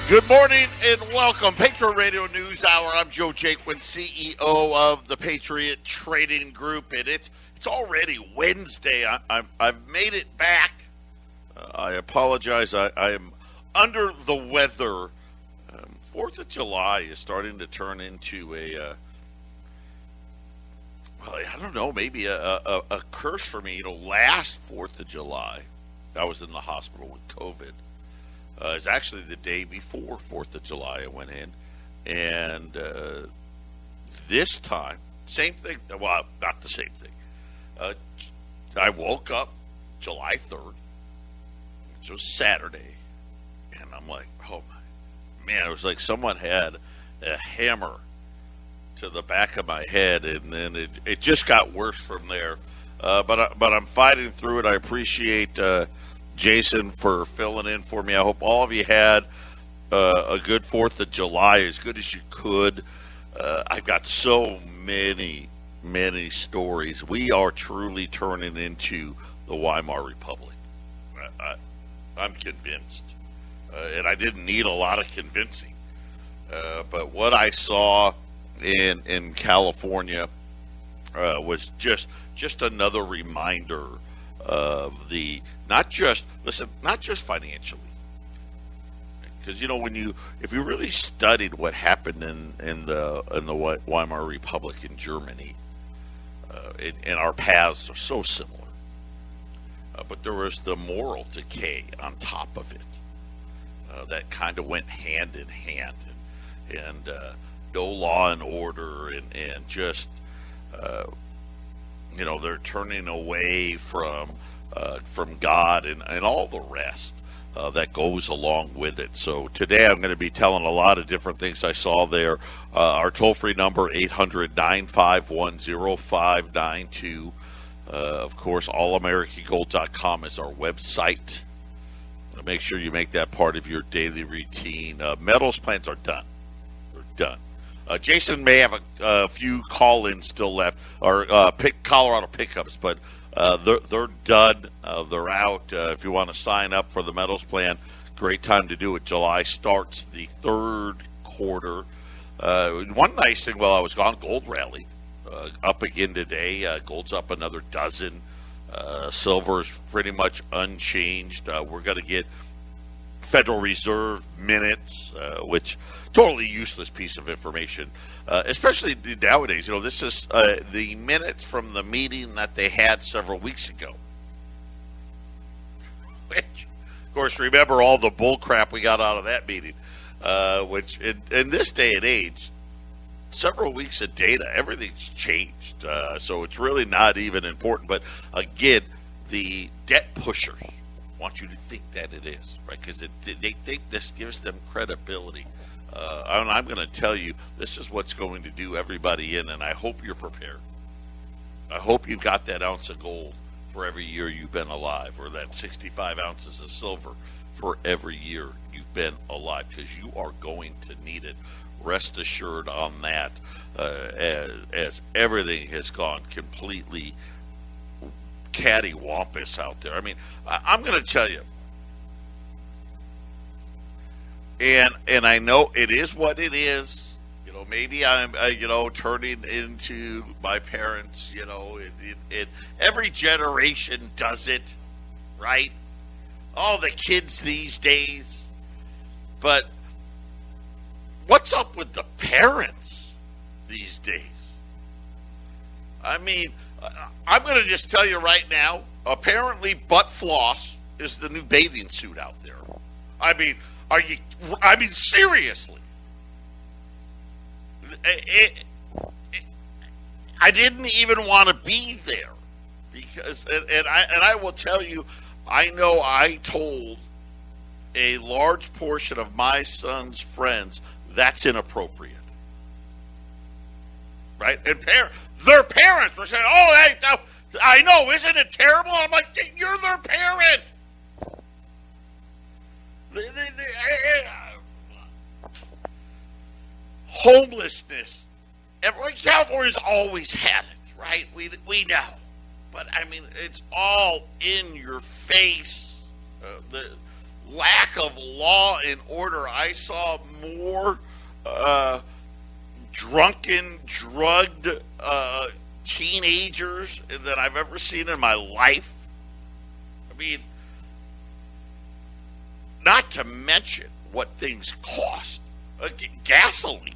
Good morning and welcome. Patriot Radio News Hour. I'm Joe Jaquin, CEO of the Patriot Trading Group, and it's already Wednesday. I've made it back. I apologize. I am under the weather. 4th of July is starting to turn into I don't know, maybe a curse for me. Last 4th of July, I was in the hospital with COVID. It's actually the day before 4th of July I went in. And this time, same thing. Well, not the same thing. I woke up July 3rd, which was Saturday. And I'm like, oh, man, it was like someone had a hammer to the back of my head. And then it just got worse from there. But I'm fighting through it. I appreciate Jason for filling in for me. I hope all of you had a good 4th of July, as good as you could. I've got so many stories. We are truly turning into the Weimar Republic. I'm convinced. And I didn't need a lot of convincing. But what I saw in California was just another reminder of the not just financially, because if you really studied what happened in the Weimar Republic in Germany, and our paths are so similar, but there was the moral decay on top of it that kind of went hand in hand, and no law and order, and just they're turning away from God and all the rest that goes along with it. So today I'm going to be telling a lot of different things I saw there. Our toll-free number, 800-951-0592. Of course, allamericangold.com is our website. Make sure you make that part of your daily routine. Metals plans are done. They're done. Jason may have a few call-ins still left, or Colorado pickups, but they're done. They're out. If you want to sign up for the metals plan, great time to do it. July starts the third quarter. One nice thing while I was gone, gold rallied up again today. Gold's up another dozen. Silver's pretty much unchanged. We're going to get Federal Reserve minutes, which totally useless piece of information, especially nowadays. This is the minutes from the meeting that they had several weeks ago. Which, of course, remember all the bull crap we got out of that meeting, which in this day and age, several weeks of data, everything's changed. So it's really not even important. But again, the debt pushers want you to think that it is, right? Because they think this gives them credibility. And I'm going to tell you, this is what's going to do everybody in, and I hope you're prepared. I hope you've got that ounce of gold for every year you've been alive, or that 65 ounces of silver for every year you've been alive, because you are going to need it. Rest assured on that, as everything has gone completely cattywampus out there. I mean, I'm going to tell you, and I know it is what it is. Maybe I'm, turning into my parents. Every generation does it, right? All the kids these days. But what's up with the parents these days? I mean, I'm going to just tell you right now, apparently butt floss is the new bathing suit out there. I mean, seriously. I didn't even want to be there because, and I will tell you, I know I told a large portion of my son's friends that's inappropriate, right? And their parents were saying, "Oh, hey, I know, isn't it terrible?" And I'm like, "You're their parent." Homelessness. California's always had it, right? We know. But, I mean, it's all in your face. lack of law and order. I saw more drunken, drugged teenagers than I've ever seen in my life. I mean, not to mention what things cost. Gasoline.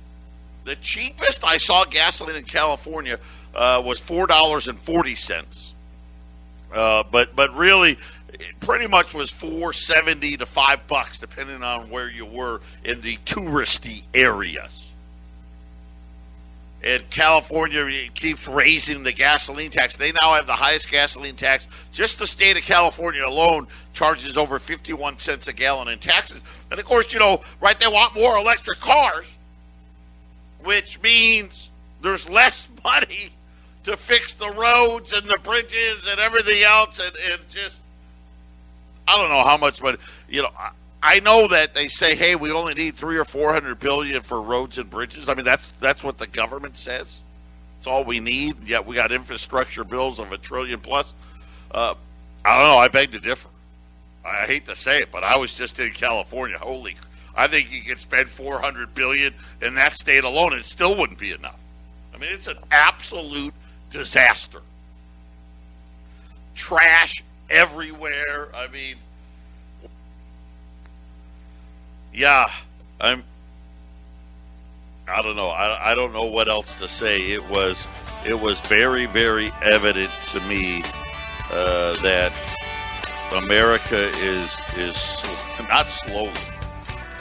The cheapest I saw gasoline in California was $4.40. But really, it pretty much was $4.70 to $5, depending on where you were in the touristy areas. And California keeps raising the gasoline tax. They now have the highest gasoline tax. Just the state of California alone charges over 51 cents a gallon in taxes. And of course, they want more electric cars, which means there's less money to fix the roads and the bridges and everything else. And just, I don't know how much money, I know that they say, hey, we only need $300 or $400 billion for roads and bridges. I mean, that's what the government says. It's all we need. Yet we got infrastructure bills of $1 trillion plus. I don't know. I beg to differ. I hate to say it, but I was just in California. I think you could spend $400 billion in that state alone, and it still wouldn't be enough. I mean, it's an absolute disaster. Trash everywhere. I mean, yeah, I don't know. I don't know what else to say. It was very, very evident to me that America is not slowly,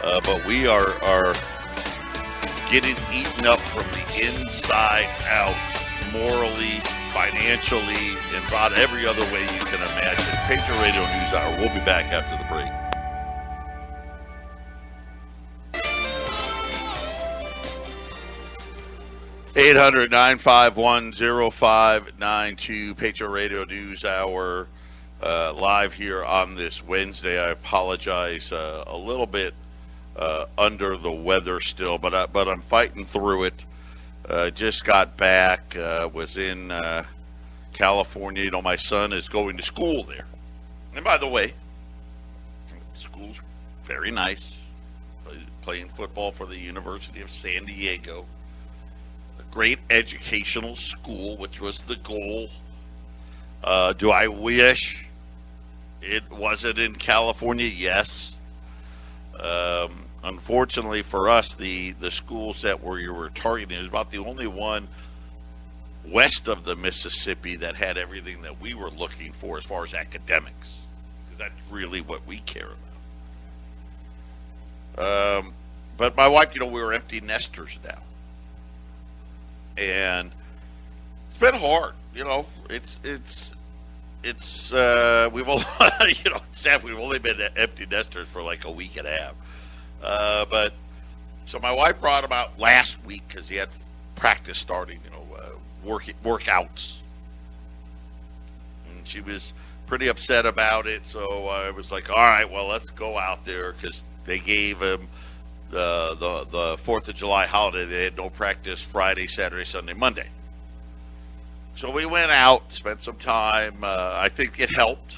but we are getting eaten up from the inside out, morally, financially, and about every other way you can imagine. Patriot Radio News Hour. We'll be back after the break. Eight 800-951-0592, Patriot Radio News Hour, live here on this Wednesday. I apologize, a little bit under the weather still, but I'm fighting through it. Just got back, was in California. My son is going to school there. And by the way, school's very nice. Playing football for the University of San Diego. Great educational school, which was the goal. Do I wish it wasn't in California? Yes. Unfortunately for us, the schools that we were targeting is about the only one west of the Mississippi that had everything that we were looking for as far as academics, because that's really what we care about. But my wife, we were empty nesters now. And it's been hard, It's we've only, sad we've only been empty nesters for like a week and a half. But so my wife brought him out last week because he had practice starting, workouts, and she was pretty upset about it. So I was like, all right, well, let's go out there because they gave him the 4th of July holiday. They had no practice Friday, Saturday, Sunday, Monday. So we went out, spent some time. I think it helped.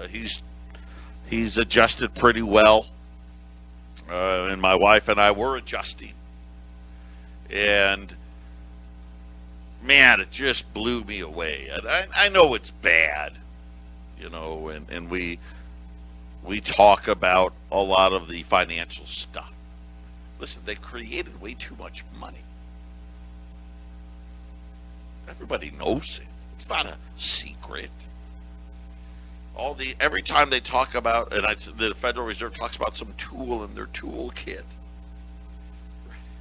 He's adjusted pretty well, and my wife and I were adjusting. And man, it just blew me away. And I know it's bad, and we talk about a lot of the financial stuff. Listen, they created way too much money. Everybody knows it. It's not a secret. Every time they talk about, the Federal Reserve talks about some tool in their toolkit.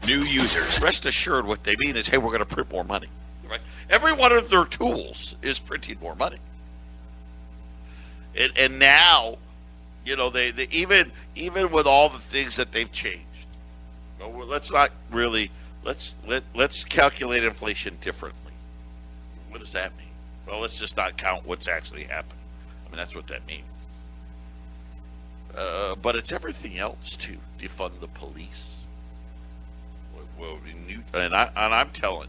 New users. Rest assured, what they mean is, hey, we're going to print more money. Right? Every one of their tools is printing more money. And now, they even with all the things that they've changed. Well, let's calculate inflation differently. What does that mean? Well, let's just not count what's actually happening. I mean, that's what that means. But it's everything else too. Defund the police. And I'm telling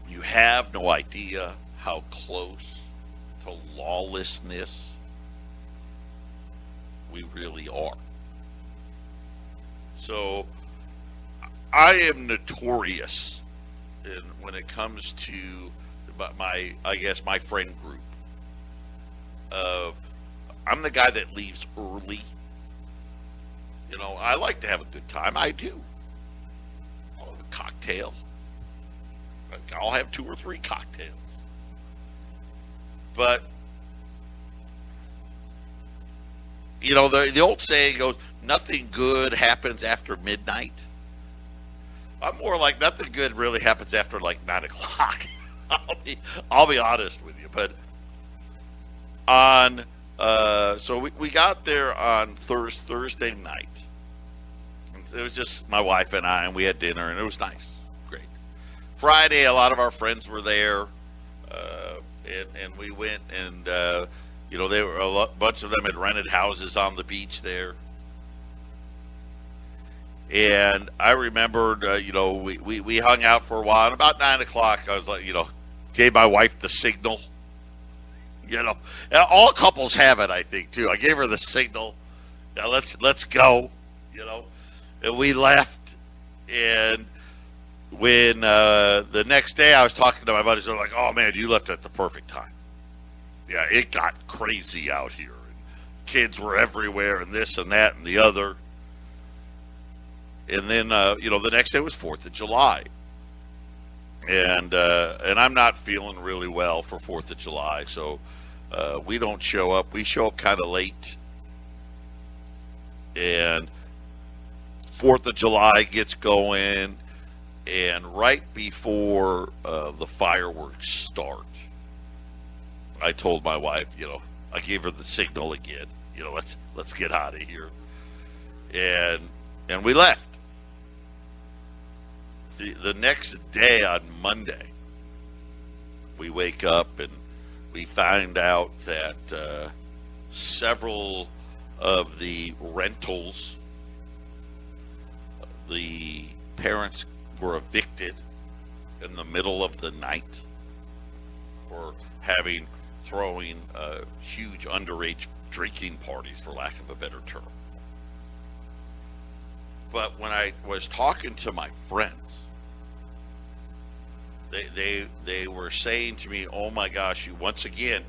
you, you have no idea how close to lawlessness we really are. So I am notorious when it comes to my friend group. I'm the guy that leaves early. I like to have a good time. I do. I'll have a cocktail. I'll have 2 or 3 cocktails. But, the old saying goes, nothing good happens after midnight. I'm more like nothing good really happens after like 9 o'clock. I'll be honest with you. But so we got there on Thursday night. It was just my wife and I, and we had dinner, and it was nice. Great. Friday, a lot of our friends were there, and we went, and they were a bunch of them had rented houses on the beach there. And I remembered, we hung out for a while, and about 9 o'clock, I was like, gave my wife the signal. All couples have it, I think, too. I gave her the signal. Yeah, let's go. And we left. And when the next day I was talking to my buddies, they're like, "Oh man, you left at the perfect time." Yeah, it got crazy out here. Kids were everywhere, and this and that and the other. And then the next day was 4th of July. And I'm not feeling really well for 4th of July, so we don't show up. We show up kind of late. And 4th of July gets going, and right before the fireworks start, I told my wife, I gave her the signal again, let's get out of here. And we left. The next day on Monday, we wake up and we find out that several of the rentals, the parents were evicted in the middle of the night for throwing huge underage drinking parties, for lack of a better term. But when I was talking to my friends, they were saying to me, "Oh my gosh, once again,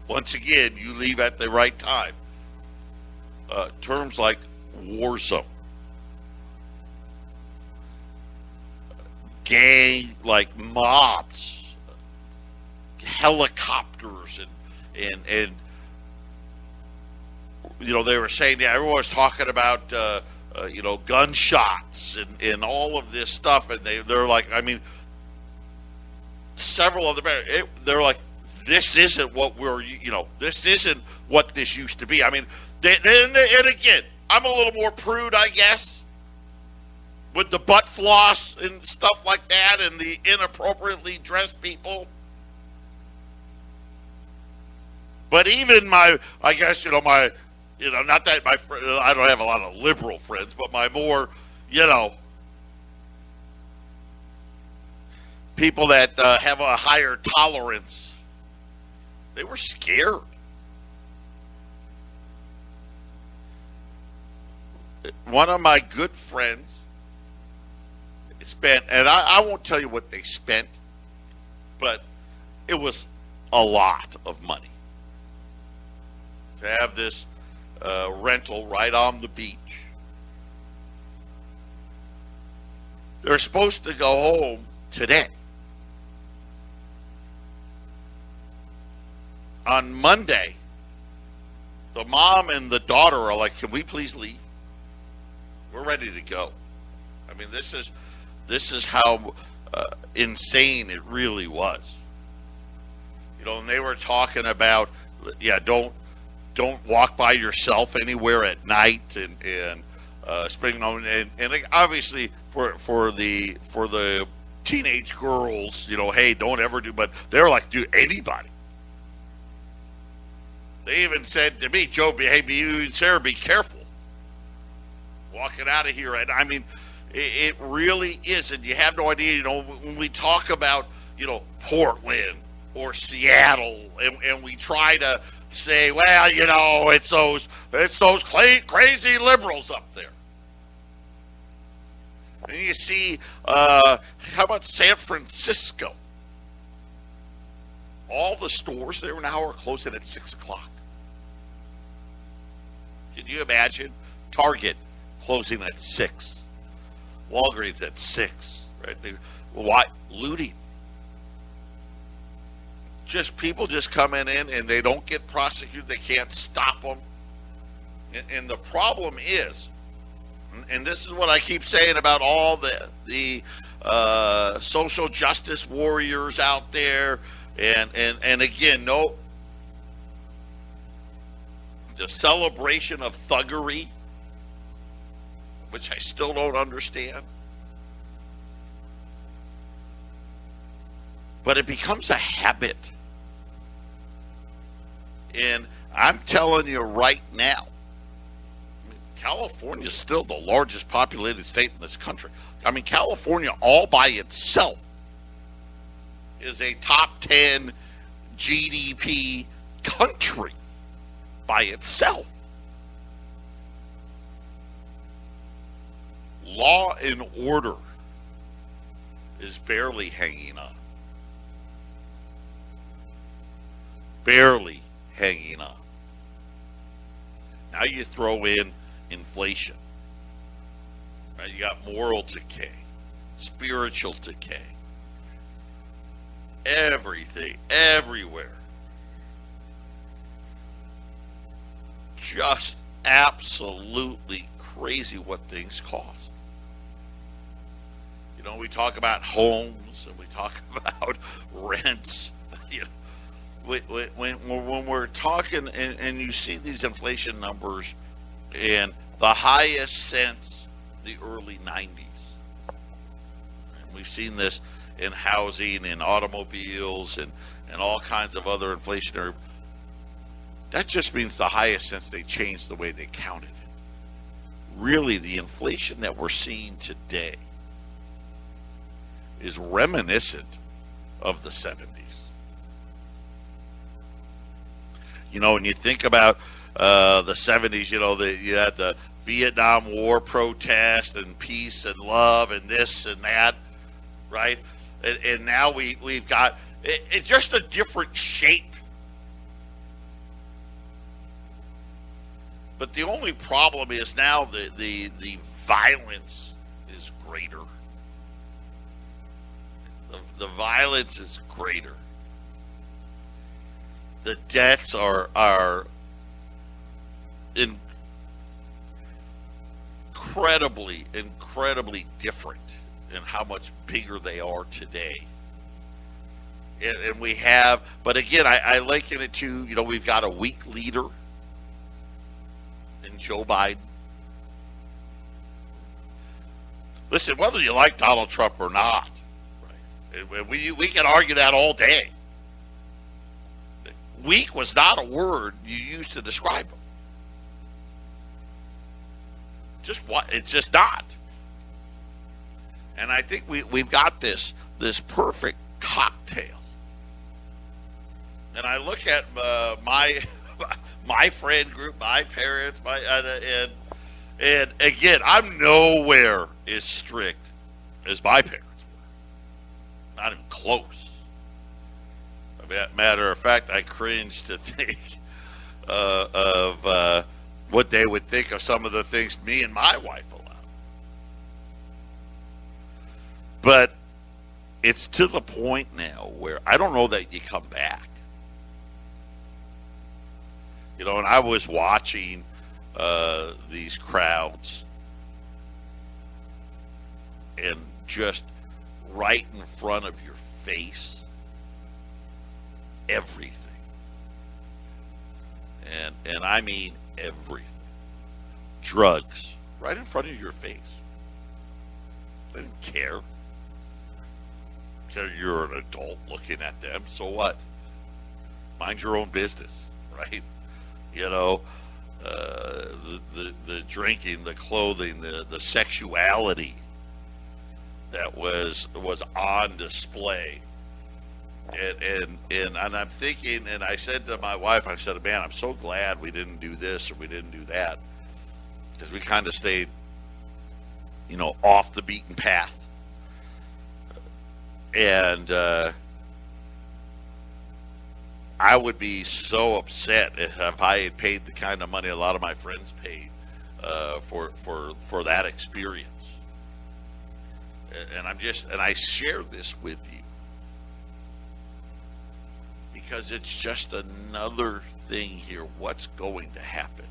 you leave at the right time." Terms like war zone, gang, like mobs, helicopters, and they were saying, yeah, everyone was talking about gunshots and all of this stuff, and they're like, several of them, they're like, this isn't what this isn't what this used to be. And again, I'm a little more prude, I guess, with the butt floss and stuff like that, and the inappropriately dressed people. But even not that my friend, I don't have a lot of liberal friends, but my more, people that have a higher tolerance, they were scared. One of my good friends spent, and I won't tell you what they spent, but it was a lot of money to have this rental right on the beach. They're supposed to go home today. On Monday, the mom and the daughter are like, "Can we please leave? We're ready to go." This is how insane it really was. And they were talking about, don't walk by yourself anywhere at night, and spending on, and obviously for the teenage girls, hey, don't ever do. But they're like, dude, anybody. They even said to me, "Joe, hey, you and Sarah, be careful walking out of here." And it really is, and you have no idea. When we talk about Portland or Seattle, and we try to say, well, it's those crazy liberals up there. And you see, how about San Francisco? All the stores there now are closing at 6 o'clock. Can you imagine? Target closing at 6. Walgreens at 6. Right? Why? Looting. Just people just coming in and they don't get prosecuted. They can't stop them. And the problem is, and this is what I keep saying about all the social justice warriors out there, and again, the celebration of thuggery, which I still don't understand, but it becomes a habit. And I'm telling you right now, California is still the largest populated state in this country. I mean, California all by itself is a top 10 GDP country by itself. Law and order is barely hanging on. Barely hanging on. Now you throw in inflation. Right? You got moral decay, spiritual decay. Everything, everywhere. Just absolutely crazy what things cost. We talk about homes and we talk about rents. When we're talking and you see these inflation numbers, and the highest since the early 90s. And we've seen this in housing and automobiles and all kinds of other inflationary. That just means the highest since they changed the way they counted it. Really, the inflation that we're seeing today is reminiscent of the 70s. When you think about the 70s, you had the Vietnam War protest and peace and love and this and that, right? And now we've got it's just a different shape. But the only problem is now the violence is greater. The violence is greater. The debts are incredibly different in how much bigger they are today. And we have, but again, I liken it to, we've got a weak leader in Joe Biden. Listen, whether you like Donald Trump or not, right? We can argue that all day. Weak was not a word you used to describe him. It's just not. And I think we've got this perfect cocktail. And I look at my friend group, my parents, and again, I'm nowhere as strict as my parents were. Not even close. Matter of fact, I cringe to think of what they would think of some of the things me and my wife allowed. But it's to the point now where I don't know that you come back. And I was watching these crowds, and just right in front of your face, everything. And I mean everything. Drugs, right in front of your face. They didn't care. You're an adult looking at them, so what? Mind your own business, right? The drinking, the clothing, the sexuality that was on display And I'm thinking, and I said to my wife, I said, man, I'm so glad we didn't do this or we didn't do that, because we kind of stayed, off the beaten path. And I would be so upset if I had paid the kind of money a lot of my friends paid for that experience. And I share this with you because it's just another thing here. What's going to happen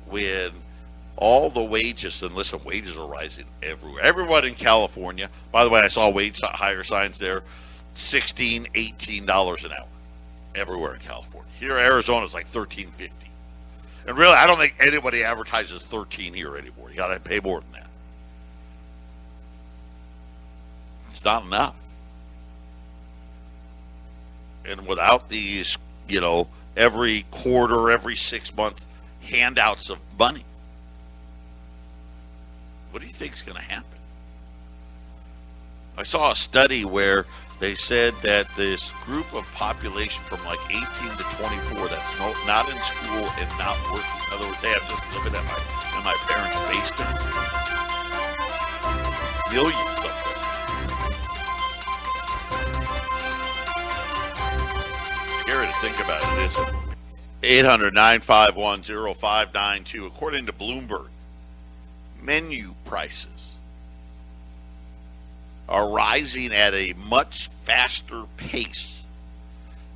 when all the wages, and listen, wages are rising everywhere. Everyone in California, by the way, I saw wage higher signs there, $16, $18 an hour everywhere in California. Here, Arizona is like $13.50. And really, I don't think anybody advertises 13 here anymore. You got to pay more than that. It's not enough. And without these, every quarter, every 6 month handouts of money, what do you think is going to happen? I saw a study where they said that this group of population from like 18 to 24 that's not in school and not working, in other words, they have just living in my parents' basement, millions of them. Scary to think about it, isn't it? 800-951-0592. According to Bloomberg, menu prices are rising at a much faster pace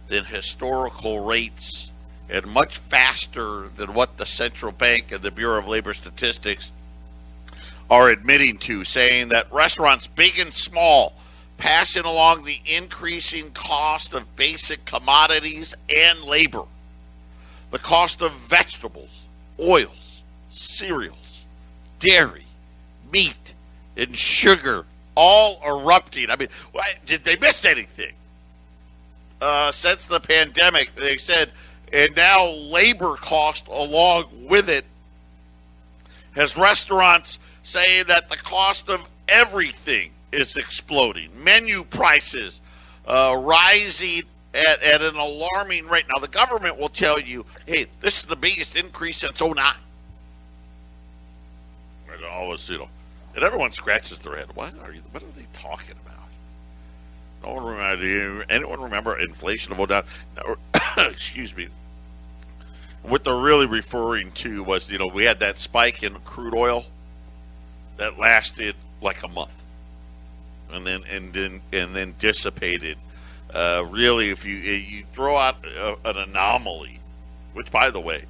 than historical rates and much faster than what the Central Bank and the Bureau of Labor Statistics are admitting to, saying that restaurants big and small passing along the increasing cost of basic commodities and labor, the cost of vegetables, oils, cereals, dairy, meat, and sugar, all erupting. I mean, did they miss anything? Since the pandemic, they said, and now labor cost along with it, has restaurants saying that the cost of everything is exploding. Menu prices rising at an alarming rate. Now, the government will tell you, hey, this is the biggest increase since 2009. And always, and everyone scratches their head. What are they talking about? No one remember. Anyone remember inflation of 2009? No, excuse me. What they're really referring to was, we had that spike in crude oil that lasted like a month, and then dissipated. Really, if you throw out an anomaly, which, by the way,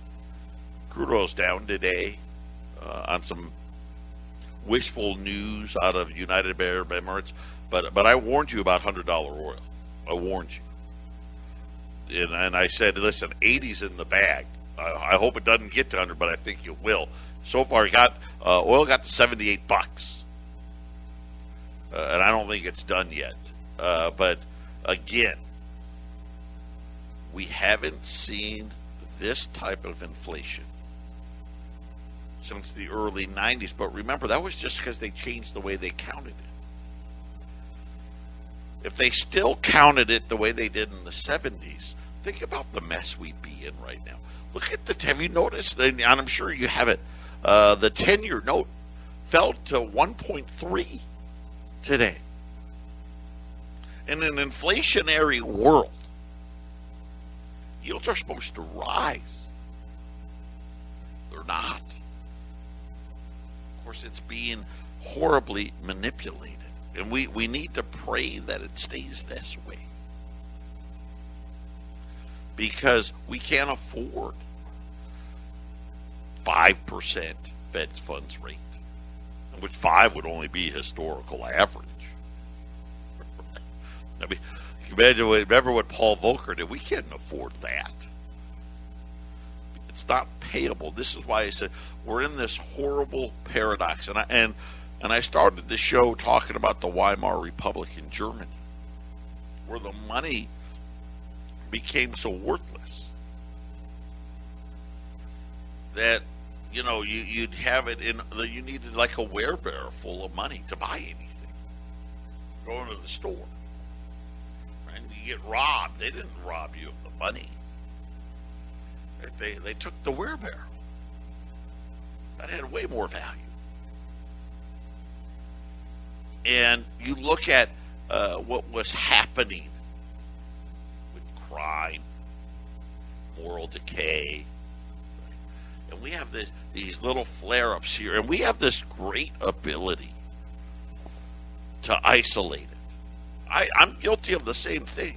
crude oil's down today on some wishful news out of United Arab Emirates, but I warned you about $100 oil. I warned you, and I said, listen, 80's in the bag. I hope it doesn't get to 100, but I think it will. So far, oil got to $78, and I don't think it's done yet. But again, we haven't seen this type of inflation since the early 90s. But remember, that was just because they changed the way they counted it. If they still counted it the way they did in the 70s, think about the mess we'd be in right now. Look at have you noticed, and I'm sure you have it, the 10-year note fell to 1.3 today. In an inflationary world, yields are supposed to rise. They're not. Of course, it's being horribly manipulated. And we need to pray that it stays this way. Because we can't afford 5% Fed funds rate, which 5 would only be historical average. I mean, remember what Paul Volcker did? We can't afford that. It's not payable. This is why I said we're in this horrible paradox. And I started the show talking about the Weimar Republic in Germany, where the money became so worthless that you'd have it you needed like a wheelbarrow full of money to buy anything. going to the store. And you get robbed. They didn't rob you of the money. They took the wheelbarrow. That had way more value. And you look at what was happening with crime, moral decay, and we have these little flare-ups here, and we have this great ability to isolate it. I'm guilty of the same thing.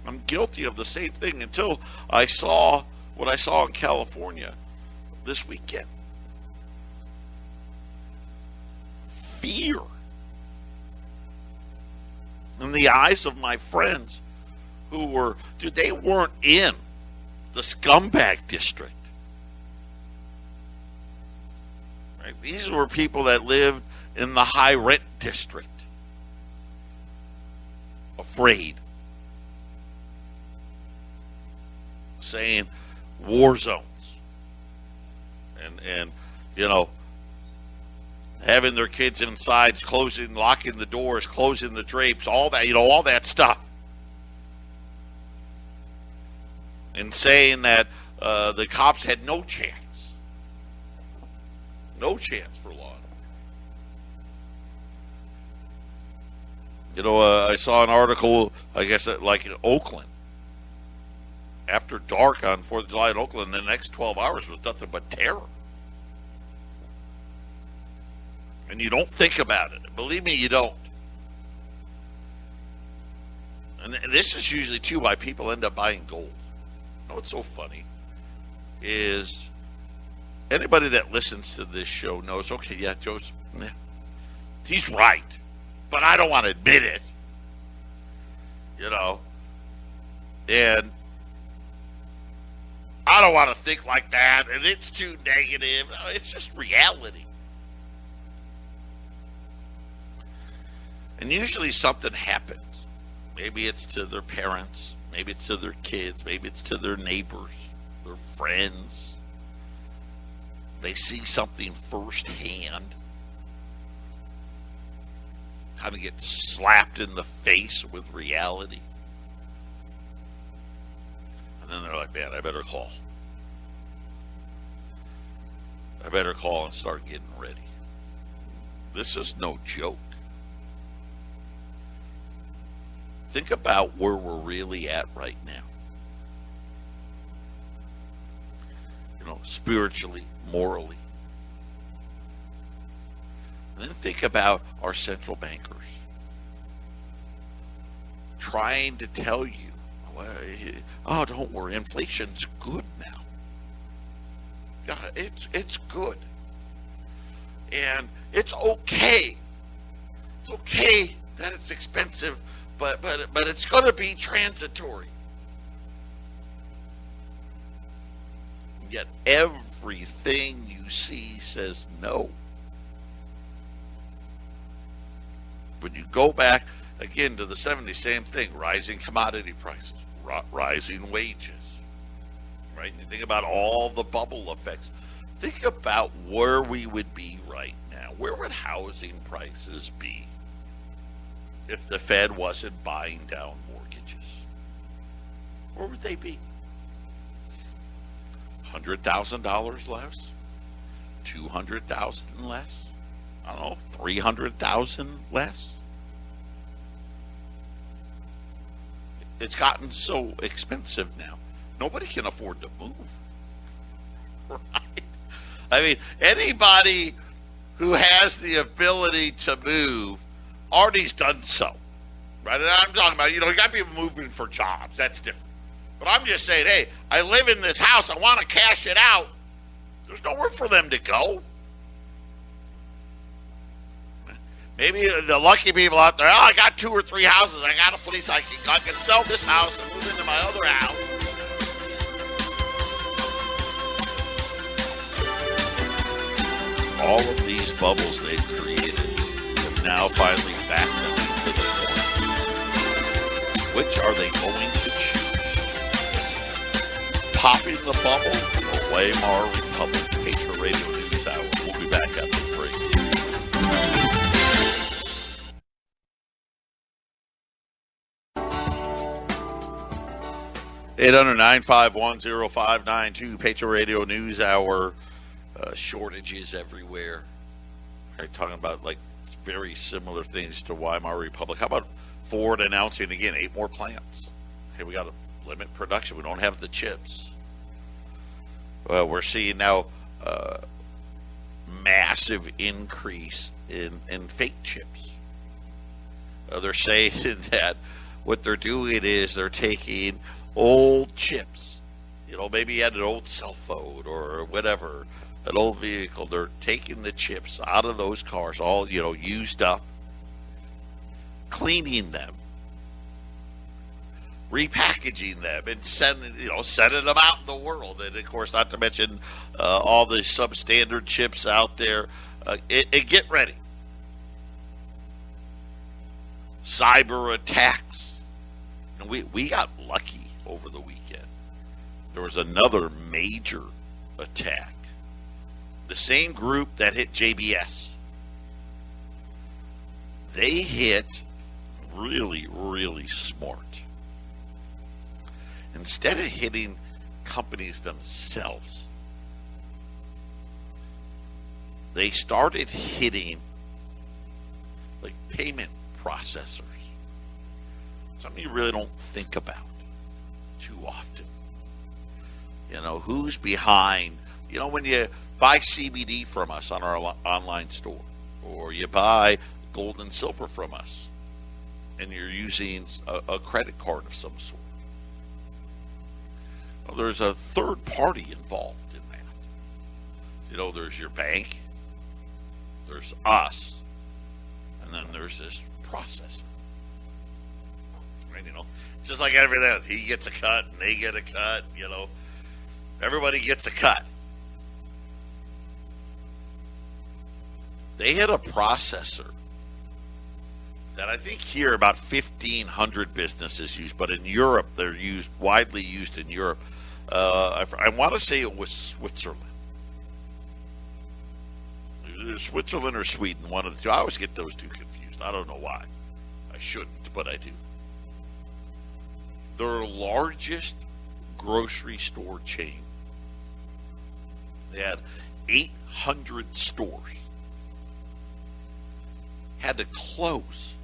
I'm guilty of the same thing until I saw what I saw in California this weekend. Fear in the eyes of my friends who were, they weren't in the scumbag district. Right? These were people that lived in the high rent district. Afraid. Saying war zones. And having their kids inside, locking the doors, closing the drapes, all that, all that stuff. And saying that the cops had no chance. No chance for law. I saw an article, I guess, like in Oakland. After dark on 4th of July in Oakland, the next 12 hours was nothing but terror. And you don't think about it. Believe me, you don't. And this is usually, too, why people end up buying gold. What's so funny is anybody that listens to this show knows, okay, yeah, he's right. But I don't want to admit it. And I don't want to think like that, and it's too negative. No, it's just reality. And usually something happens. Maybe it's to their parents. Maybe it's to their kids. Maybe it's to their neighbors, their friends. They see something firsthand. Kind of get slapped in the face with reality. And then they're like, man, I better call. I better call and start getting ready. This is no joke. Think about where we're really at right now. Spiritually, morally. And then think about our central bankers trying to tell you, oh, don't worry, inflation's good now. Yeah, it's good. And it's okay. It's okay that it's expensive, but it's going to be transitory. Yet everything you see says no. When you go back again to the 70s, same thing, rising commodity prices, rising wages, right? You think about all the bubble effects. Think about where we would be right now. Where would housing prices be if the Fed wasn't buying down mortgages? Where would they be? $100,000 less? $200,000 less? I don't know, 300,000 less? It's gotten so expensive now. Nobody can afford to move. Right? I mean, anybody who has the ability to move already's done so. Right? And I'm talking about, you got people moving for jobs. That's different. But I'm just saying, hey, I live in this house. I want to cash it out. There's nowhere for them to go. Maybe the lucky people out there, I got 2 or 3 houses. I got a place I can sell this house and move into my other house. All of these bubbles they've created have now finally backed them into the corner. Which are they going to choose? Popping the bubble or Weimar Republic? Patriot Radio News Hour. We'll be back after the break. 800-951-0592, Patriot Radio News Hour. Shortages everywhere. Right, talking about like very similar things to Weimar Republic. How about Ford announcing again 8 more plants? Hey, we got to limit production. We don't have the chips. We're seeing now massive increase in fake chips. They're saying that what they're doing is they're taking old chips. Maybe you had an old cell phone or whatever, an old vehicle. They're taking the chips out of those cars, all, used up, cleaning them, repackaging them, and sending them out in the world. And, of course, not to mention all the substandard chips out there. And get ready. Cyber attacks. And we got lucky over the weekend. There was another major attack. The same group that hit JBS. They hit really, really smart. Instead of hitting companies themselves, they started hitting like payment processors. Something you really don't think about too often. Who's behind, when you buy CBD from us on our online store, or you buy gold and silver from us, and you're using a credit card of some sort. Well, there's a third party involved in that. There's your bank, there's us, and then there's this processor. Right, it's just like everything else. He gets a cut, and they get a cut, Everybody gets a cut. They had a processor that I think here about 1,500 businesses use, but in Europe they're widely used in Europe. I want to say it was Switzerland. Either Switzerland or Sweden, one of the two. I always get those two confused. I don't know why. I shouldn't, but I do. Their largest grocery store chain. They had 800 stores. Had to close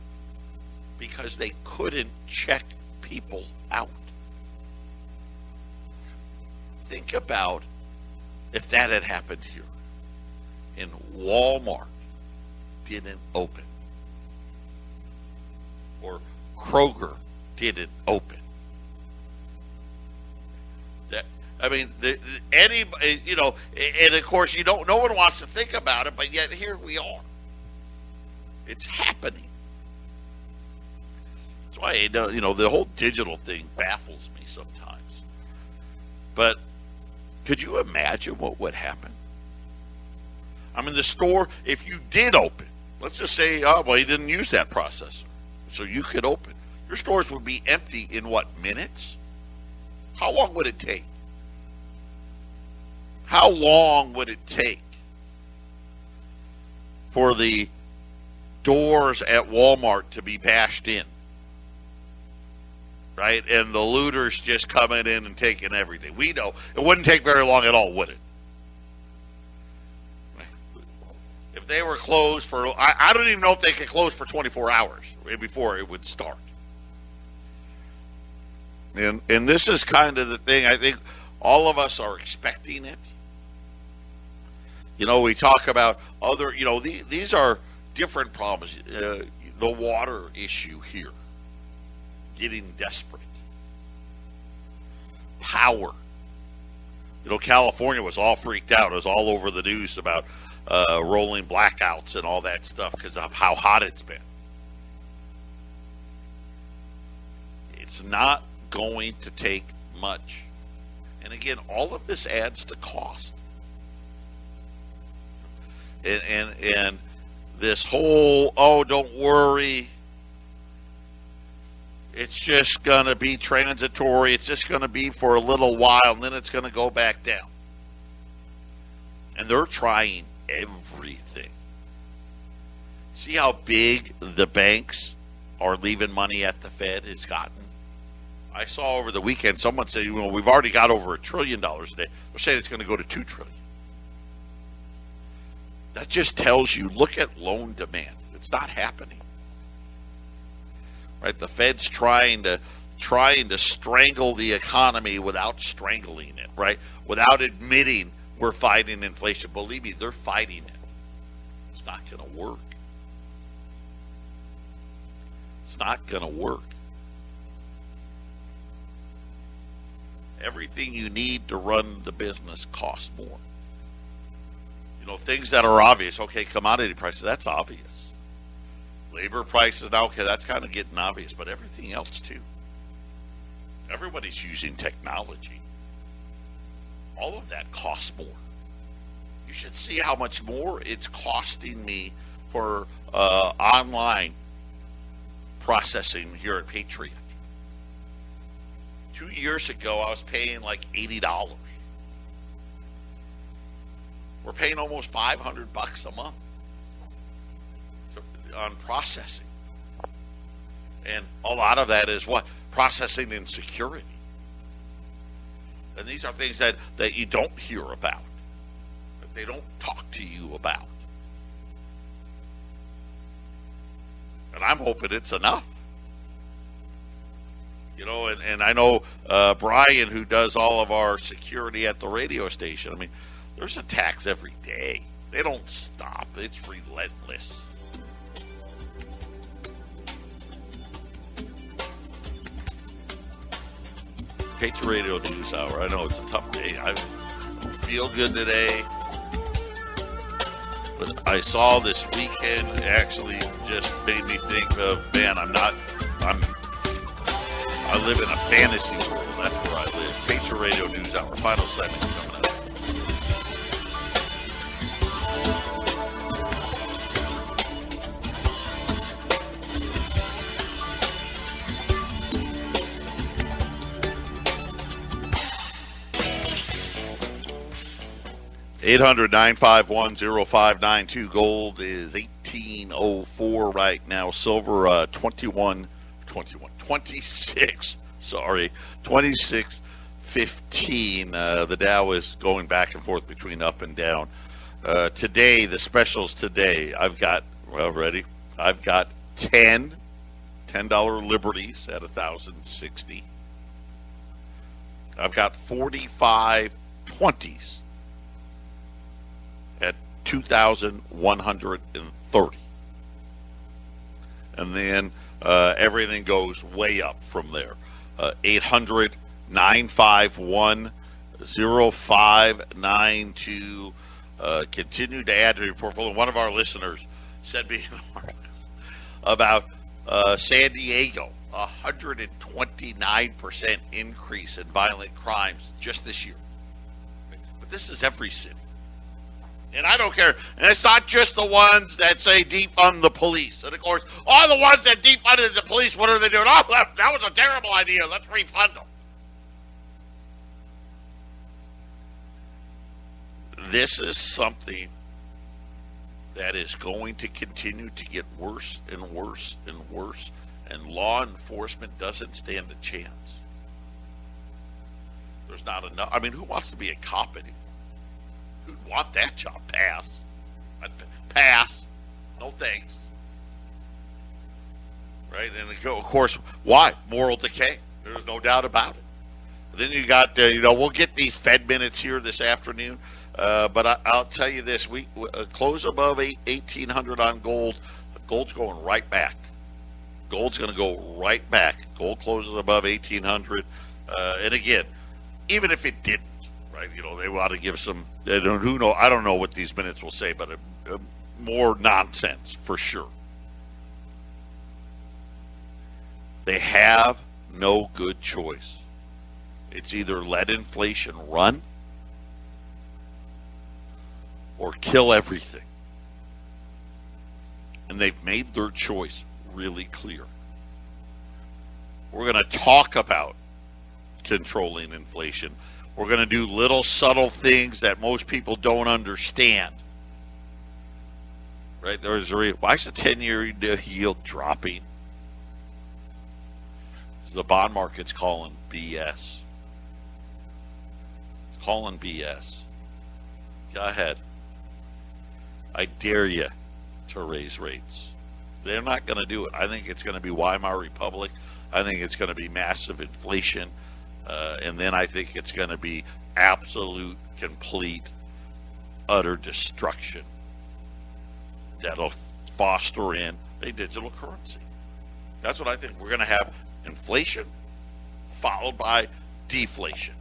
because they couldn't check people out. Think about if that had happened here. And Walmart didn't open. Or Kroger didn't open. Anybody, and of course no one wants to think about it, but yet here we are. It's happening. That's why, the whole digital thing baffles me sometimes. But could you imagine what would happen? The store, if you did open, let's just say, you didn't use that processor, so you could open. Your stores would be empty in minutes? How long would it take? How long would it take for the doors at Walmart to be bashed in? Right? And the looters just coming in and taking everything. We know it wouldn't take very long at all, would it? If they were closed for, I don't even know if they could close for 24 hours before it would start. And this is kind of the thing. I think all of us are expecting it. We talk about other, these are different problems. The water issue here, getting desperate. Power. California was all freaked out. It was all over the news about rolling blackouts and all that stuff because of how hot it's been. It's not going to take much. And again, all of this adds to cost. And this whole, don't worry, it's just going to be transitory, it's just going to be for a little while, and then it's going to go back down. And they're trying everything. See how big the banks are leaving money at the Fed has gotten? I saw over the weekend someone say, we've already got over $1 trillion a day. They're saying it's going to go to $2 trillion. That just tells you, look at loan demand. It's not happening. Right? The Fed's trying to strangle the economy without strangling it, right? Without admitting we're fighting inflation. Believe me, they're fighting it. It's not going to work. It's not going to work. Everything you need to run the business costs more. Things that are obvious. Okay, commodity prices, that's obvious. Labor prices, now, okay, that's kind of getting obvious, but everything else too. Everybody's using technology. All of that costs more. You should see how much more it's costing me for online processing here at Patriot. 2 years ago, I was paying like $80. We're paying almost $500 a month on processing. And a lot of that is what? Processing and security. And these are things that you don't hear about, that they don't talk to you about. And I'm hoping it's enough. And I know Brian, who does all of our security at the radio station, I mean, there's attacks every day. They don't stop. It's relentless. Patriot Radio News Hour. I know it's a tough day. I don't feel good today. But I saw this weekend actually just made me think of, man, I live in a fantasy world. That's where I live. Patriot Radio News Hour. Final segment coming up. $800-951-0592. Gold is $18.04 right now. Silver 26. Sorry, 26.15. The Dow is going back and forth between up and down. Today, the specials today. I've got ready. I've got $10 Liberties at 1,060. I've got 45 20s at 2,130. And then everything goes way up from there. 800-951-0592. Continue to add to your portfolio. One of our listeners said me about San Diego, 129% increase in violent crimes just this year. But this is every city. And I don't care. And it's not just the ones that say defund the police. And, of course, all the ones that defunded the police, what are they doing? Oh, that was a terrible idea. Let's refund them. This is something that is going to continue to get worse and worse and worse. And law enforcement doesn't stand a chance. There's not enough. I mean, who wants to be a cop anymore? Who'd want that job? Pass. Pass. No thanks. Right? And of course, why? Moral decay. There's no doubt about it. Then you got, we'll get these Fed minutes here this afternoon. But I'll tell you this, we close above 1,800 on gold. Gold's going right back. Gold's going to go right back. Gold closes above 1,800. And again, even if it didn't, right? They want to give some. Who know? I don't know what these minutes will say, but more nonsense for sure. They have no good choice. It's either let inflation run or kill everything. And they've made their choice really clear. We're going to talk about controlling inflation. We're going to do little subtle things that most people don't understand. Right? Why is the 10-year yield dropping? the bond market's calling BS. It's calling BS. Go ahead. I dare you to raise rates. They're not going to do it. I think it's going to be Weimar Republic. I think it's going to be massive inflation. And then I think it's going to be absolute, complete, utter destruction that'll foster in a digital currency. That's what I think. We're going to have inflation followed by deflation.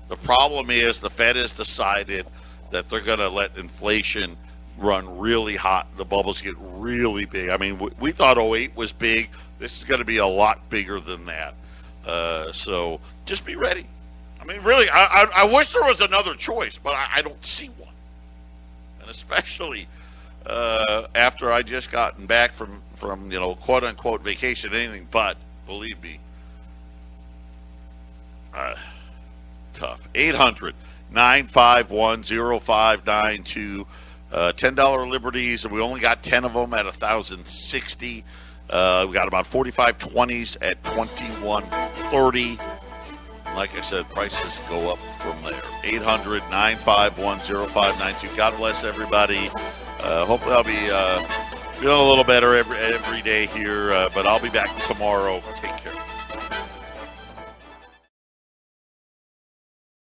The problem is the Fed has decided that they're going to let inflation run really hot. The bubbles get really big. I mean, we thought '08 was big. This is going to be a lot bigger than that. So just be ready. I mean, really, I wish there was another choice, but I don't see one. And especially after I just gotten back from quote unquote vacation, anything but, believe me, tough. 800-951-0592. $10 Liberties, and we only got 10 of them at 1,060. We got about 45 20s at 2130. Like I said, prices go up from there. 800-951-0592. God bless everybody. Hopefully I'll be feeling a little better every day here, but I'll be back tomorrow. Take